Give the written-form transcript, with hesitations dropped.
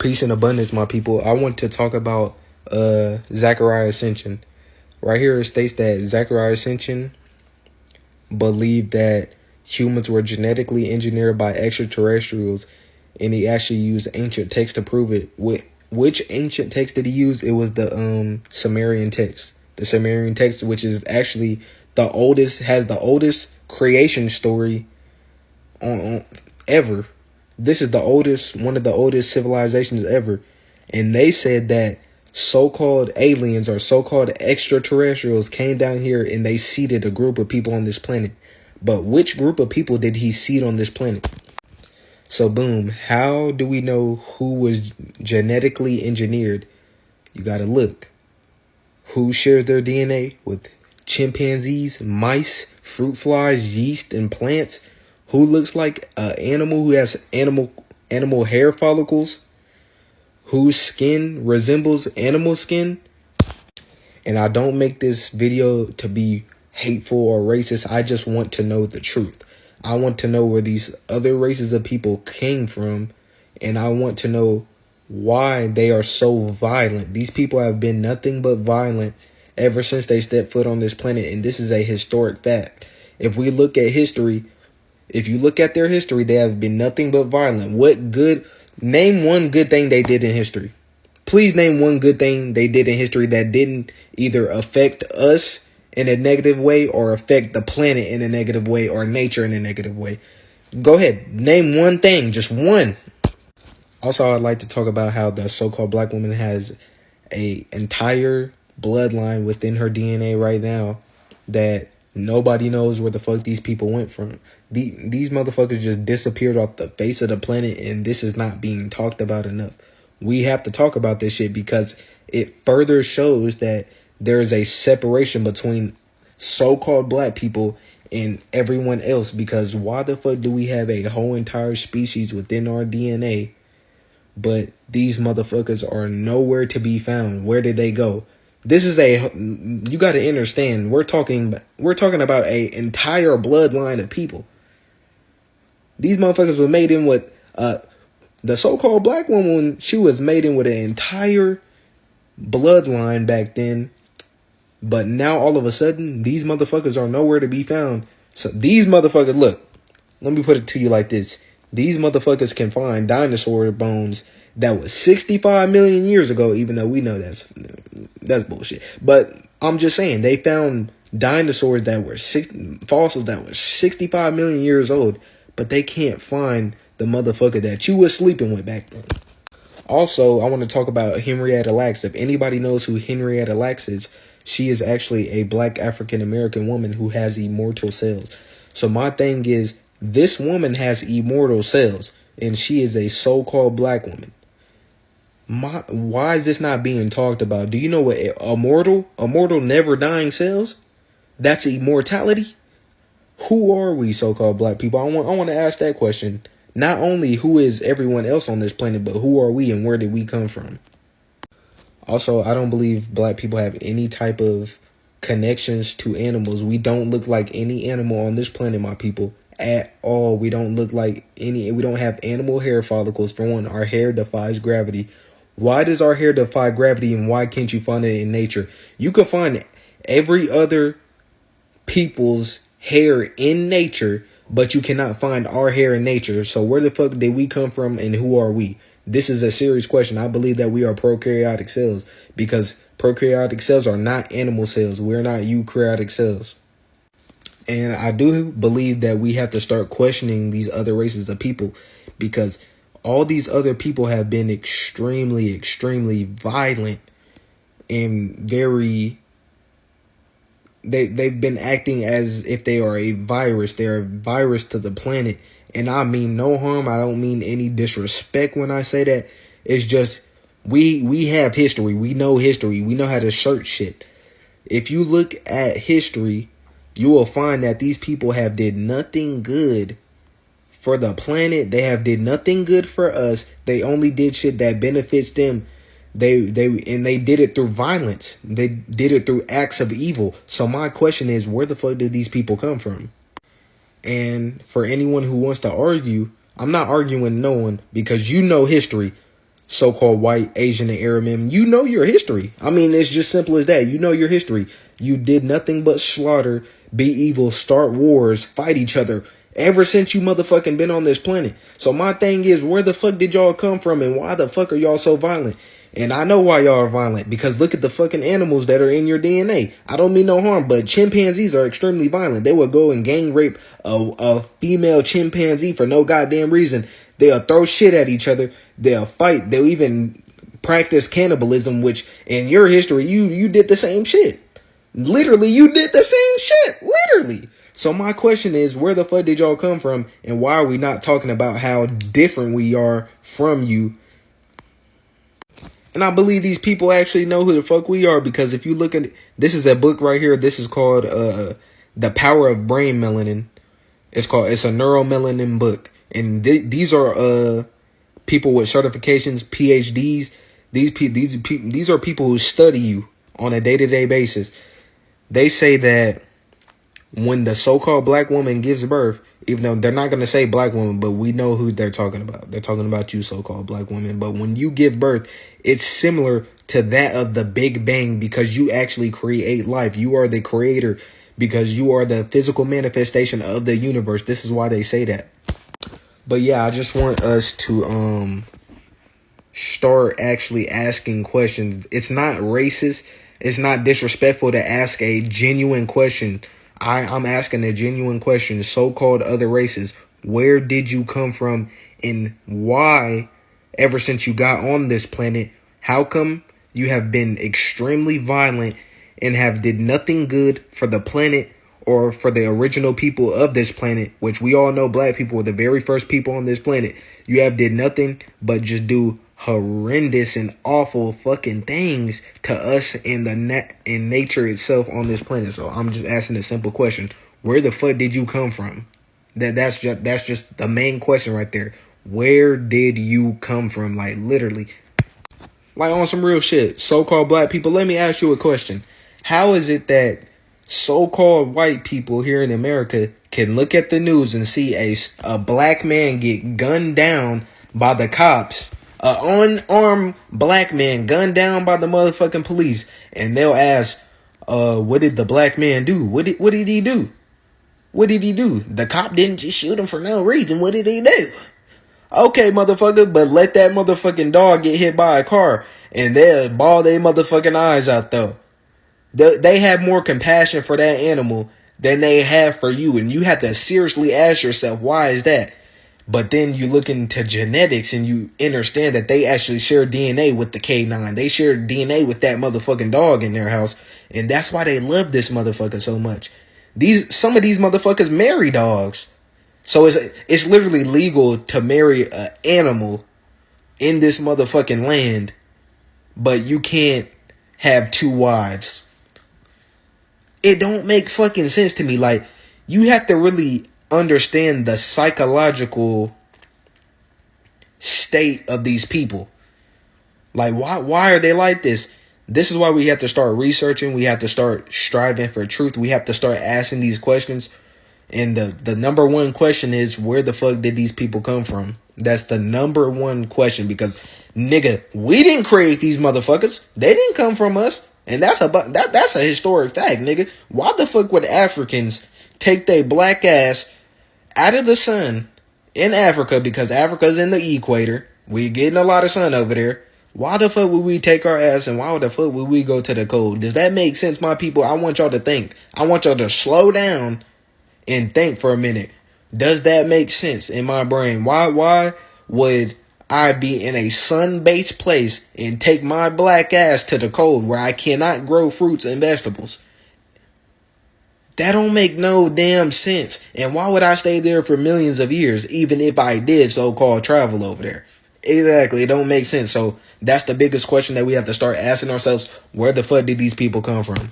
Peace and abundance, my people. I want to talk about Zecharia Sitchin. Right here it states that Zecharia Sitchin believed that humans were genetically engineered by extraterrestrials, and he actually used ancient text to prove it. Which ancient text did he use? It was the Sumerian text. The Sumerian text, which is actually the oldest, has the oldest creation story on ever. This is the oldest, one of the oldest civilizations ever. And they said that so-called aliens or so-called extraterrestrials came down here and they seeded a group of people on this planet. But which group of people did he seed on this planet? So boom, how do we know who was genetically engineered? You gotta look. Who shares their DNA with chimpanzees, mice, fruit flies, yeast, and plants? Who looks like an animal, who has animal hair follicles? Whose skin resembles animal skin? And I don't make this video to be hateful or racist. I just want to know the truth. I want to know where these other races of people came from, and I want to know why they are so violent. These people have been nothing but violent ever since they stepped foot on this planet, and this is a historic fact. If we look at history, if you look at their history, they have been nothing but violent. Name one good thing they did in history. Please name one good thing they did in history that didn't either affect us in a negative way or affect the planet in a negative way or nature in a negative way. Go ahead. Name one thing. Just one. Also, I'd like to talk about how the so-called black woman has an entire bloodline within her DNA right now that nobody knows where the fuck these people went from. These motherfuckers just disappeared off the face of the planet, and this is not being talked about enough. We have to talk about this shit because it further shows that there is a separation between so-called black people and everyone else. Because why the fuck do we have a whole entire species within our DNA, but these motherfuckers are nowhere to be found? Where did they go? This is you got to understand, we're talking about a entire bloodline of people. These motherfuckers were made in with the so-called black woman. She was made in with an entire bloodline back then. But now all of a sudden, these motherfuckers are nowhere to be found. So these motherfuckers, look, let me put it to you like this. These motherfuckers can find dinosaur bones that was 65 million years ago, even though we know that's bullshit. But I'm just saying, they found dinosaurs that were fossils that were 65 million years old, but they can't find the motherfucker that you was sleeping with back then. Also, I want to talk about Henrietta Lacks. If anybody knows who Henrietta Lacks is, she is actually a black African-American woman who has immortal cells. So my thing is, this woman has immortal cells, and she is a so-called black woman. Why is this not being talked about? Do you know what immortal never dying cells? That's immortality. Who are we, so-called black people? I want to ask that question. Not only who is everyone else on this planet, but who are we and where did we come from? Also, I don't believe black people have any type of connections to animals. We don't look like any animal on this planet, my people, at all. We don't look like we don't have animal hair follicles. For one, our hair defies gravity. Why does our hair defy gravity, and why can't you find it in nature? You can find every other people's hair in nature, but you cannot find our hair in nature. So where the fuck did we come from, and who are we? This is a serious question. I believe that we are prokaryotic cells, because prokaryotic cells are not animal cells. We're not eukaryotic cells. And I do believe that we have to start questioning these other races of people, because all these other people have been extremely, extremely violent and very... They've been acting as if they are a virus. They're a virus to the planet. And I mean no harm. I don't mean any disrespect when I say that. It's just we have history. We know history. We know how to search shit. If you look at history, you will find that these people have did nothing good for the planet. They have did nothing good for us. They only did shit that benefits them. They did it through violence. They did it through acts of evil. So my question is, where the fuck did these people come from? And for anyone who wants to argue, I'm not arguing no one, because you know history. so-called white, Asian, and Arab men, you know your history. I mean, it's just simple as that. You know your history. You did nothing but slaughter, be evil, start wars, fight each other ever since you motherfucking been on this planet. So my thing is, where the fuck did y'all come from, and why the fuck are y'all so violent? And I know why y'all are violent, because look at the fucking animals that are in your DNA. I don't mean no harm, but chimpanzees are extremely violent. They will go and gang rape a female chimpanzee for no goddamn reason. They'll throw shit at each other. They'll fight. They'll even practice cannibalism, which in your history, you did the same shit. Literally, you did the same shit. Literally. So my question is, where the fuck did y'all come from, and why are we not talking about how different we are from you? And I believe these people actually know who the fuck we are, because if you look at this, is a book right here. This is called The Power of Brain Melanin. It's a neuromelanin book. And these are people with certifications, PhDs. These are people who study you on a day-to-day basis. They say that when the so-called black woman gives birth, even though they're not going to say black woman, but we know who they're talking about. They're talking about you, so-called black woman. But when you give birth, it's similar to that of the Big Bang, because you actually create life. You are the creator, because you are the physical manifestation of the universe. This is why they say that. But yeah, I just want us to start actually asking questions. It's not racist. It's not disrespectful to ask a genuine question. I'm asking a genuine question. So-called other races, where did you come from, and why, ever since you got on this planet, how come you have been extremely violent and have did nothing good for the planet or for the original people of this planet, which we all know black people were the very first people on this planet. You have did nothing but just do horrendous and awful fucking things to us in in nature itself on this planet. So I'm just asking a simple question: where the fuck did you come from? That's just the main question right there. Where did you come from? Like, literally, like on some real shit. So-called black people, let me ask you a question. How is it that so-called white people here in America can look at the news and see a black man get gunned down by the cops, an unarmed black man gunned down by the motherfucking police, and they'll ask, what did the black man do? What did he do? What did he do? The cop didn't just shoot him for no reason. What did he do? Okay, motherfucker, but let that motherfucking dog get hit by a car and they'll bawl their motherfucking eyes out, though. They have more compassion for that animal than they have for you, and you have to seriously ask yourself, why is that? But then you look into genetics and you understand that they actually share DNA with the K9. They share DNA with that motherfucking dog in their house, and that's why they love this motherfucker so much. Some of these motherfuckers marry dogs. So it's literally legal to marry an animal in this motherfucking land, but you can't have two wives. It don't make fucking sense to me. Like, you have to really understand the psychological state of these people. Like, why are they like this? This is why we have to start researching. We have to start striving for truth. We have to start asking these questions. And the number one question is, where the fuck did these people come from? That's the number one question, because, nigga, we didn't create these motherfuckers. They didn't come from us. And that's a historic fact, nigga. Why the fuck would Africans take their black ass out of the sun in Africa, because Africa's in the equator? We getting a lot of sun over there. Why the fuck would we take our ass, and why the fuck would we go to the cold? Does that make sense, my people? I want y'all to think. I want y'all to slow down and think for a minute. Does that make sense in my brain? Why would I be in a sun-based place and take my black ass to the cold where I cannot grow fruits and vegetables? That don't make no damn sense. And why would I stay there for millions of years, even if I did so-called travel over there? Exactly, it don't make sense. So that's the biggest question that we have to start asking ourselves: where the fuck did these people come from?